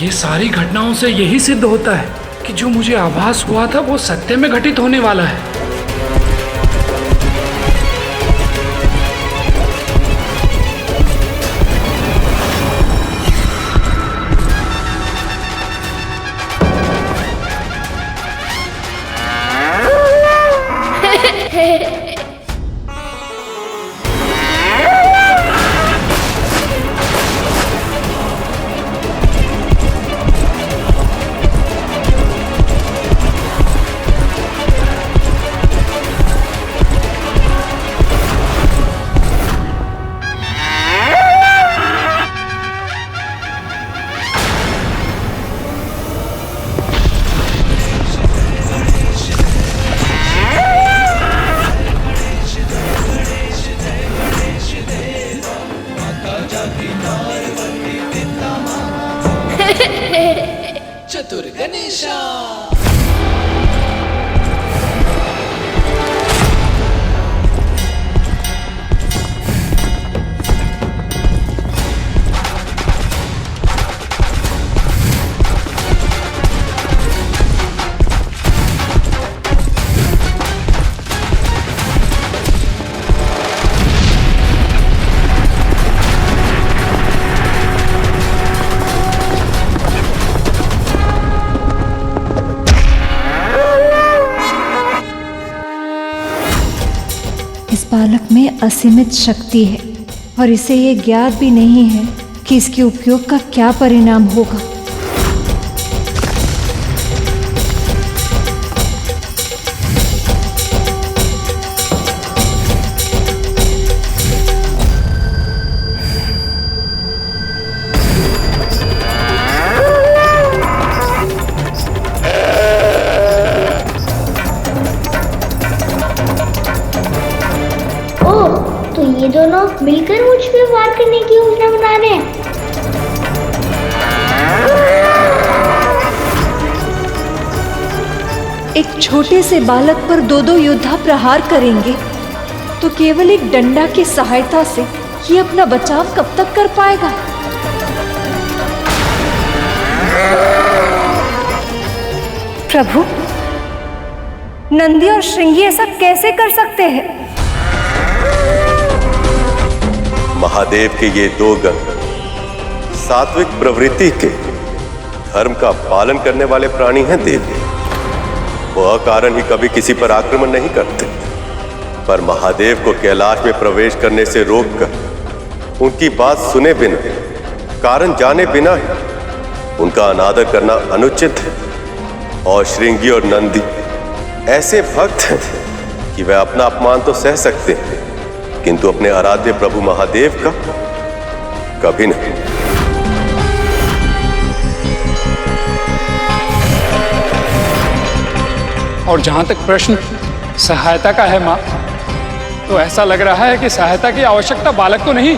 ये सारी घटनाओं से यही सिद्ध होता है कि जो मुझे आभास हुआ था वो सत्य में घटित होने वाला है। चतुर गणेशा। इस बालक में असीमित शक्ति है और इसे ये ज्ञात भी नहीं है कि इसके उपयोग का क्या परिणाम होगा। तो ये दोनों मिलकर मुझ पे वार करने की योजना बना रहे हैं। एक छोटे से बालक पर दो योद्धा प्रहार करेंगे तो केवल एक डंडा की सहायता से ये अपना बचाव कब तक कर पाएगा? प्रभु, नंदी और श्रृंगी ऐसा कैसे कर सकते हैं? महादेव के ये दो गण सात्विक प्रवृत्ति के धर्म का पालन करने वाले प्राणी हैं देवी। वो अकारण ही कभी किसी पर आक्रमण नहीं करते, पर महादेव को कैलाश में प्रवेश करने से रोककर उनकी बात सुने बिना, कारण जाने बिना ही उनका अनादर करना अनुचित है। और श्रृंगी और नंदी ऐसे भक्त हैं कि वे अपना अपमान तो सह सकते हैं, किंतु अपने आराध्य प्रभु महादेव का कभी नहीं। और जहां तक प्रश्न सहायता का है माँ, तो ऐसा लग रहा है कि सहायता की आवश्यकता बालक को नहीं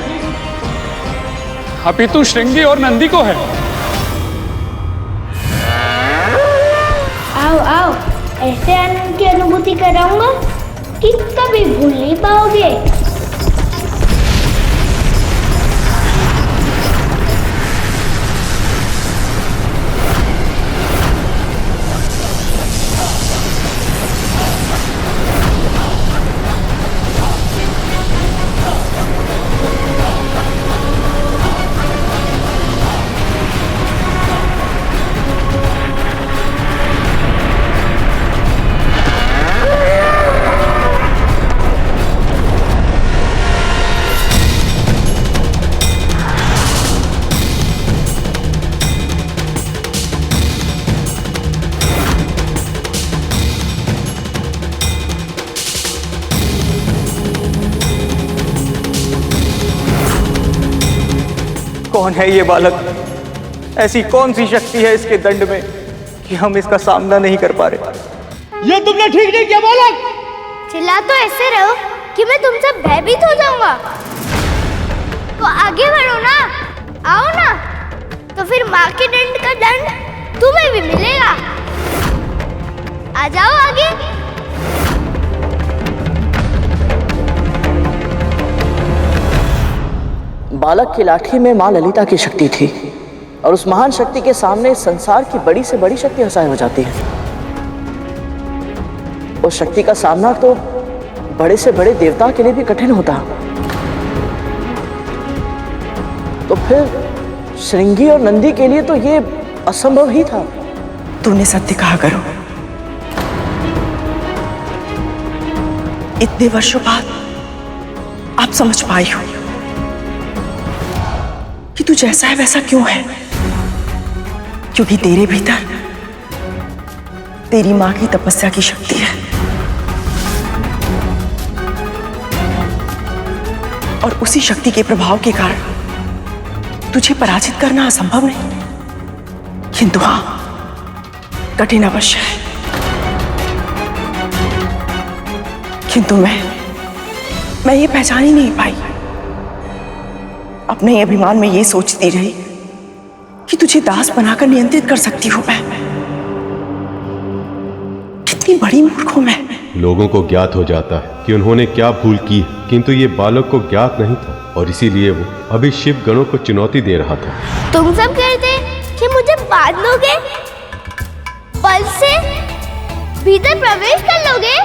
अपितु श्रृंगी और नंदी को है। आओ आओ, ऐसे आनंद की अनुभूति कराऊंगा कि कभी भूल नहीं पाओगे। कौन है ये बालक? ऐसी कौन सी शक्ति है इसके दंड में कि हम इसका सामना नहीं कर पा रहे? ये तुमने ठीक नहीं किया बालक। चिल्ला तो ऐसे रहो कि मैं तुमसे भयभीत हो जाऊंगा। तो आगे बढ़ो ना, आओ ना, तो फिर माँ के दंड का दंड तुम्हें भी मिलेगा। आ जाओ आगे। बालक की लाठी में मां ललिता की शक्ति थी, और उस महान शक्ति के सामने इस संसार की बड़ी से बड़ी शक्ति असहाय हो जाती है। उस शक्ति का सामना तो बड़े से बड़े देवता के लिए भी कठिन होता। तो फिर श्रृंगी और नंदी के लिए तो ये असंभव ही था। तूने सत्य कहा करो। इतने वर्षों बाद आप समझ पाई हो कि तू जैसा है वैसा क्यों है, क्योंकि तेरे भीतर तेरी मां की तपस्या की शक्ति है और उसी शक्ति के प्रभाव के कारण तुझे पराजित करना असंभव नहीं, किंतु हां कठिन अवश्य है। किंतु मैं ये पहचान ही नहीं पाई। अपने अभिमान में ये सोचती रही कि तुझे दास बनाकर नियंत्रित कर सकती हूं मैं। कितनी बड़ी मूर्ख हूं मैं। लोगों को ज्ञात हो जाता है कि उन्होंने क्या भूल की, किंतु ये बालक को ज्ञात नहीं था और इसीलिए वो अभी शिव गणों को चुनौती दे रहा था। तुम सब कहते कि मुझे बांध लोगे, बल से भीतर प्रवेश कर लोगे।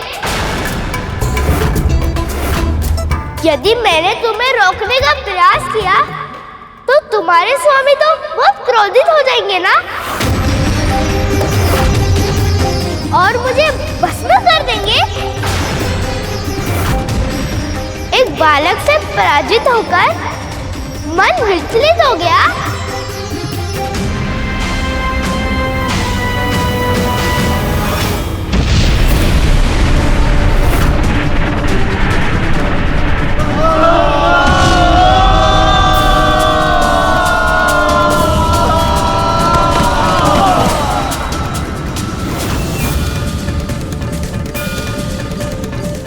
यदि मैंने तुम्हें रोकने का प्रयास किया तो तुम्हारे स्वामी तो बहुत क्रोधित हो जाएंगे ना, और मुझे भस्म कर देंगे। एक बालक से पराजित होकर मन विचलित हो गया।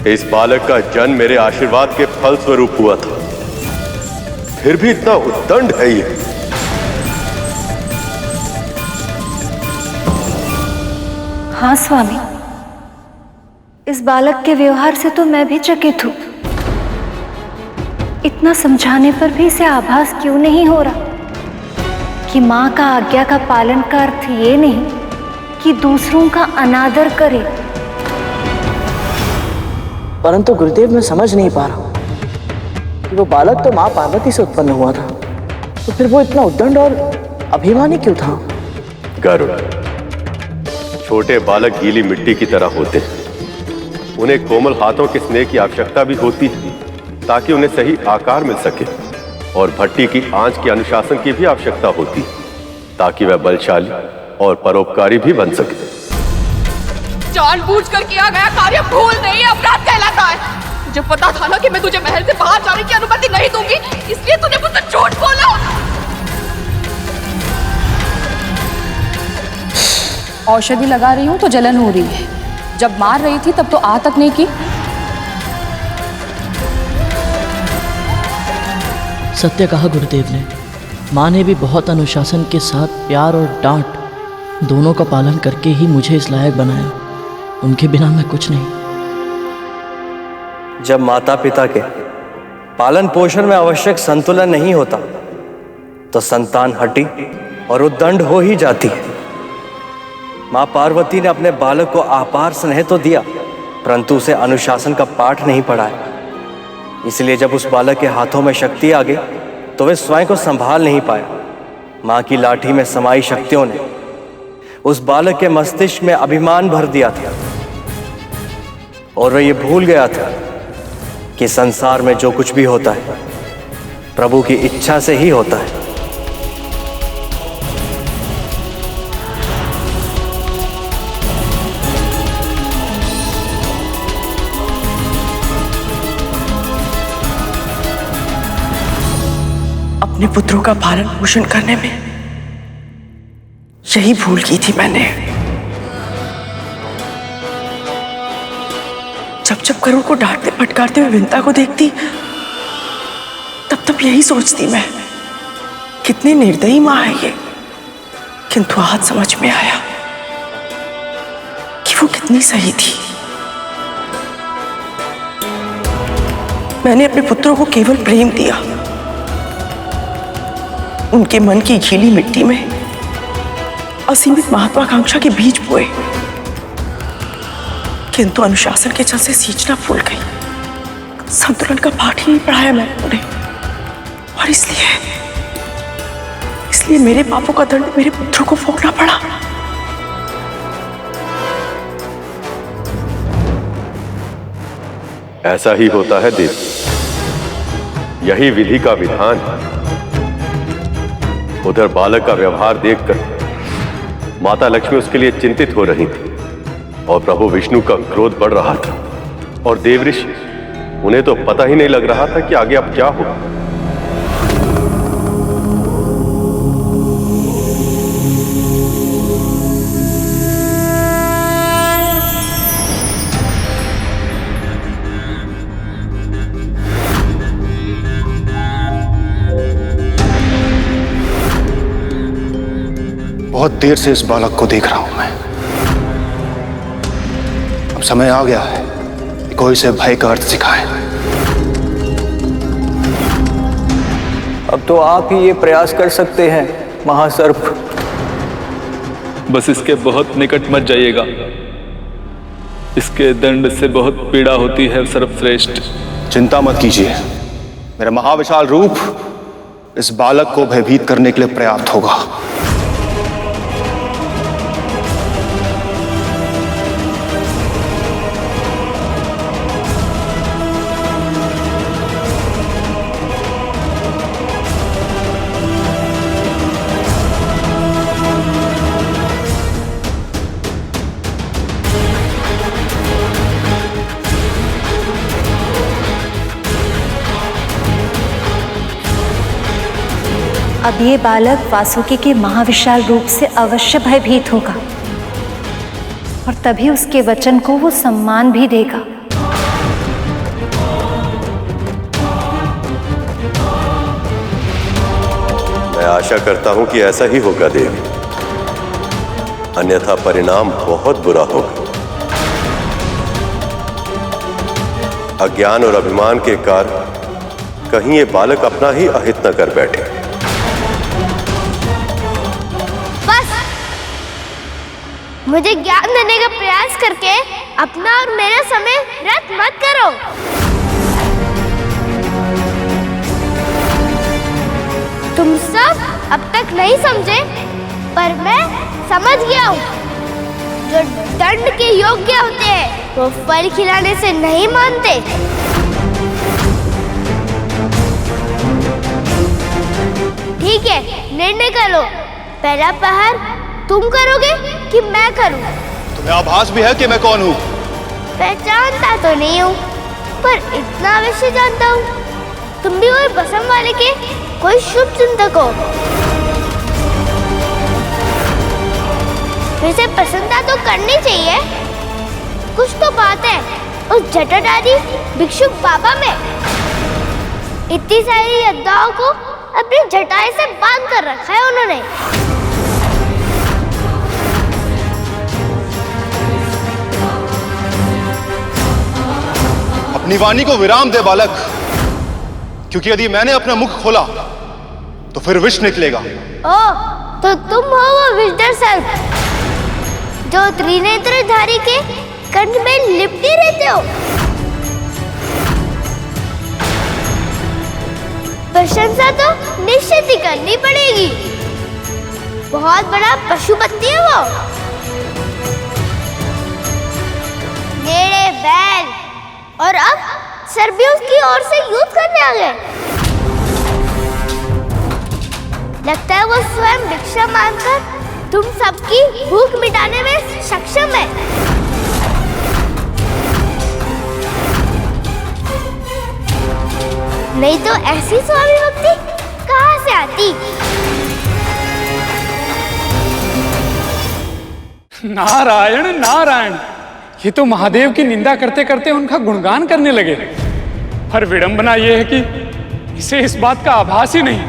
इस बालक का जन्म मेरे आशीर्वाद के फल स्वरूप हुआ था, फिर भी इतना उद्दंड है ये। हाँ स्वामी, इस बालक के व्यवहार से तो मैं भी चकित हूं। इतना समझाने पर भी इसे आभास क्यों नहीं हो रहा कि मां का आज्ञा का पालन का अर्थ ये नहीं कि दूसरों का अनादर करे। परंतु गुरुदेव, मैं समझ नहीं पा रहा कि वो बालक तो मां पार्वती से उत्पन्न हुआ था, तो फिर वो इतना उद्दंड और अभिमानी क्यों था? गरुड़, छोटे बालक गीली मिट्टी की तरह होते हैं। उन्हें कोमल हाथों के स्नेह की आवश्यकता भी होती है ताकि उन्हें सही आकार मिल सके, और भट्टी की आंच के अनुशासन की भी आवश्यकता होती है ताकि वह बलशाली और परोपकारी भी बन सके। जानबूझकर किया गया कार्य भूल नहीं, अपराध कहलाता है। मुझे पता था ना कि मैं तुझे महल से बाहर जाने की अनुमति नहीं दूंगी, इसलिए तूने मुझसे झूठ बोला। औषधि लगा रही हूँ तो जलन हो रही है, जब मार रही थी तब तो आ तक नहीं की। सत्य कहा गुरुदेव ने। माँ ने भी बहुत अनुशासन के साथ प्यार और डांट दोनों का पालन करके ही मुझे इस लायक बनाया। उनके बिना मैं कुछ नहीं। जब माता पिता के पालन पोषण में आवश्यक संतुलन नहीं होता तो संतान हठी और उद्दंड हो ही जाती है। मां पार्वती ने अपने बालक को अपार स्नेह तो दिया, परंतु उसे अनुशासन का पाठ नहीं पढ़ाया। इसलिए जब उस बालक के हाथों में शक्ति आ गई तो वे स्वयं को संभाल नहीं पाया। मां की लाठी में समाई शक्तियों ने उस बालक के मस्तिष्क में अभिमान भर दिया था और वह ये भूल गया था कि संसार में जो कुछ भी होता है प्रभु की इच्छा से ही होता है। अपने पुत्रों का पालन पोषण करने में यही भूल की थी मैंने। जब जब करुण को डांटते फटकारते हुए विंता को देखती तब तब यही सोचती मैं, कितनी निर्दयी मां है ये। किंतु आज समझ में आया कि वो कितनी सही थी। मैंने अपने पुत्रों को केवल प्रेम दिया, उनके मन की गीली मिट्टी में असीमित महत्वाकांक्षा के बीज बोए, किंतु अनुशासन के जल से सींचना भूल गई। संतुलन का पाठ ही नहीं पढ़ाया मैंने उन्हें, और इसलिए मेरे पापों का दंड मेरे पुत्रों को भोगना पड़ा। ऐसा ही होता है देव, यही विधि का विधान। उधर बालक का व्यवहार देखकर माता लक्ष्मी उसके लिए चिंतित हो रही थी और प्रभु विष्णु का क्रोध बढ़ रहा था, और देवऋषि उन्हें तो पता ही नहीं लग रहा था कि आगे अब क्या होगा। बहुत देर से इस बालक को देख रहा हूं मैं। अब समय आ गया है कि कोई से भय का अर्थ सिखाए। अब तो आप ही ये प्रयास कर सकते हैं महासर्प। बस इसके बहुत निकट मत जाइएगा, इसके दंड से बहुत पीड़ा होती है सर्वश्रेष्ठ। चिंता मत कीजिए, मेरा महाविशाल रूप इस बालक को भयभीत करने के लिए पर्याप्त होगा। अब ये बालक वासुकी के महाविशाल रूप से अवश्य भयभीत होगा, और तभी उसके वचन को वो सम्मान भी देगा। मैं आशा करता हूं कि ऐसा ही होगा देवी, अन्यथा परिणाम बहुत बुरा होगा। अज्ञान और अभिमान के कारण कहीं ये बालक अपना ही अहित न कर बैठे। मुझे ज्ञान देने का प्रयास करके अपना और मेरा समय व्यर्थ मत करो। तुम सब अब तक नहीं समझे, पर मैं समझ गया हूँ। जो दंड के योग्य होते हैं वो फल खिलाने से नहीं मानते। ठीक है, निर्णय करो। पहला प्रहार तुम करोगे कि मैं करूं? तुम्हें आभास भी है कि मैं कौन हूं? पहचानता तो नहीं हूं, पर इतना अवश्य जानता हूं, तुम भी वही बसम वाले के कोई शुभ चिंतक हो। वैसे प्रसन्नता तो करनी चाहिए, कुछ तो बात है उस जटाधारी भिक्षुक बाबा में। इतनी सारी योद्धाओं को अपनी जटाएं से बांध कर रखा है उन्होंने। अपनी वाणी को विराम दे बालक, क्योंकि यदि मैंने अपना मुख खोला तो फिर विष निकलेगा। ओह, तो तुम हो वो विषधर सर्प जो त्रिनेत्रधारी के कंठ में लिपटी रहते हो। प्रशंसा तो निश्चित ही करनी पड़ेगी, बहुत बड़ा पशुपति है वो। मेरे बैल, और अब सर्बियों की ओर से युद्ध करने आ गए। लगता है वो स्वयं भिक्षा मांगकर तुम सबकी भूख मिटाने में सक्षम है। नहीं तो ऐसी स्वामी भक्ति कहाँ से आती? नारायण नारायण, ये तो महादेव की निंदा करते करते उनका गुणगान करने लगे। पर विडंबना यह है कि इसे इस बात का आभास ही नहीं।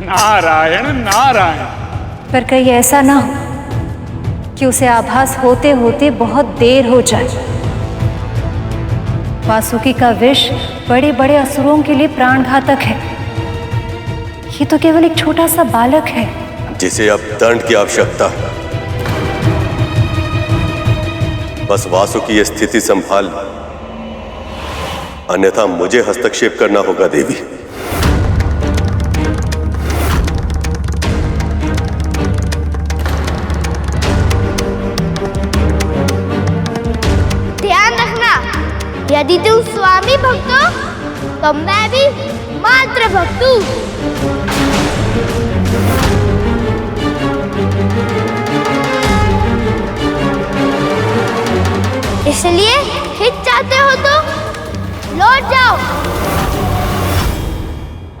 नारायण नारायण। पर कहीं ऐसा ना हो कि उसे आभास होते होते बहुत देर हो जाए। वासुकी का विष बड़े बड़े असुरों के लिए प्राणघातक है। ये तो केवल एक छोटा सा बालक है जिसे अब दंड की आवश्यकता है। बस वासु की यह स्थिति संभाल, अन्यथा मुझे हस्तक्षेप करना होगा देवी। ध्यान रखना, यदि तुम स्वामी भक्त हो तो मैं भी मात्र भक्त हूँ। इसलिए हित चाहते हो तो लौट जाओ,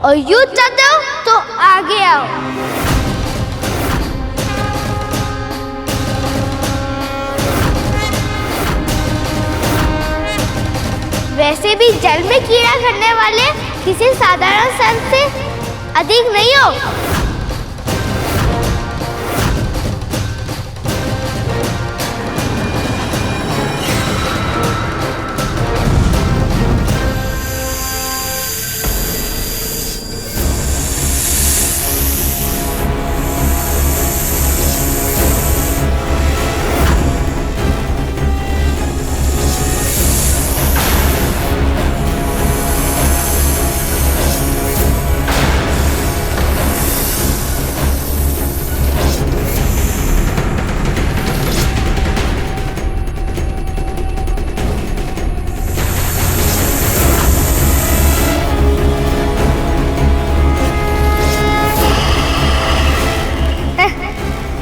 और युद्ध चाहते हो तो आगे आओ। वैसे भी जल में कीड़ा करने वाले किसी साधारण सर्प से अधिक नहीं हो।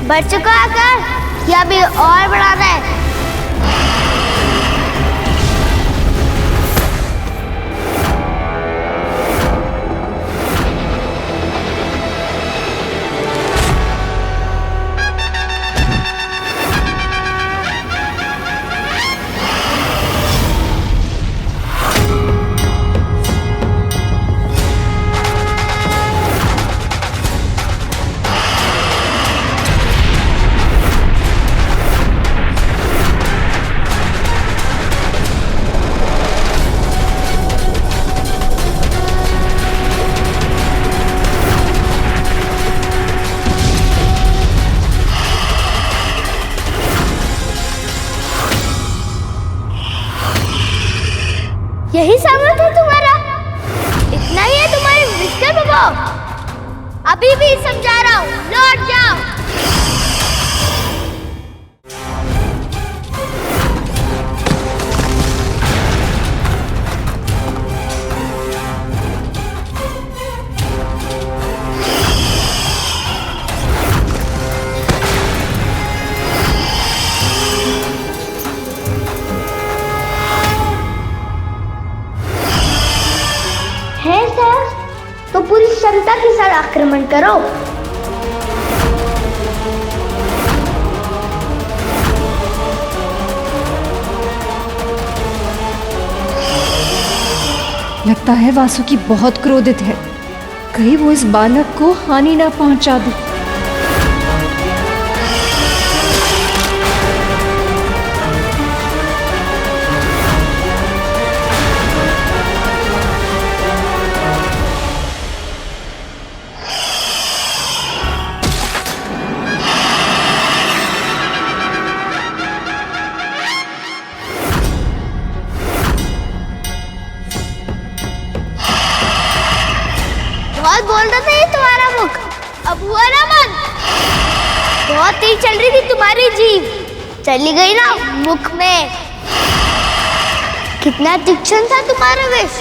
बढ़ चुका आकार या अभी और बढ़ाना है? यही सामर्थ्य है तुम्हारा? इतना ही है तुम्हारे विस्कर प्रभाव? अभी भी समझा रहा हूँ, लौट जाओ। तो पूरी क्षमता के साथ आक्रमण करो। लगता है वासुकी बहुत क्रोधित है, कहीं वो इस बालक को हानि ना पहुंचा दे। बहुत बोल रहा था ये तुम्हारा मुख, अब हुआ ना मन। बहुत तेज चल रही थी तुम्हारी जीभ, चली गई ना मुख में। कितना तीक्ष्ण था तुम्हारा विष।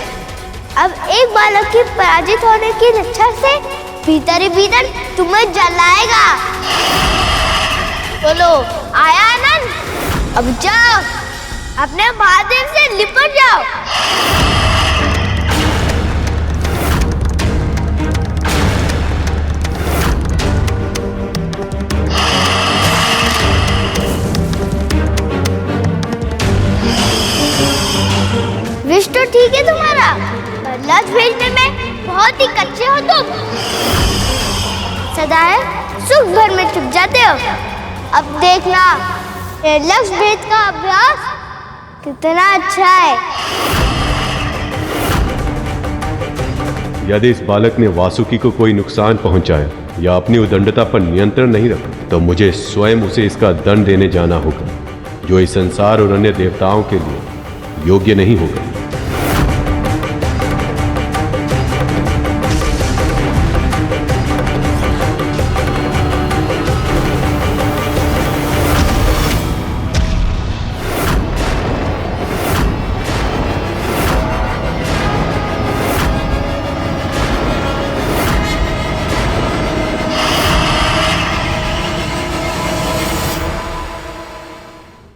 अब एक बालक के पराजित होने की इच्छा से भीतर ही भीतर तुम्हें जलाएगा। बोलो आया आनंद? अब जाओ अपने महादेव से लिपट जाओ। विष तो ठीक है तुम्हारा, पर लक्ष्य भेजने में बहुत ही कच्चे हो तुम। सदा है सुख भर में छुप जाते हो। अब देखना ये लक्ष्य भेद का अभ्यास कितना अच्छा है। यदि इस बालक ने वासुकी को कोई नुकसान पहुंचाया या अपनी उदंडता पर नियंत्रण नहीं रखा तो मुझे स्वयं उसे इसका दंड देने जाना होगा, जो इस संसार और अन्य देवताओं के लिए योग्य नहीं होगा।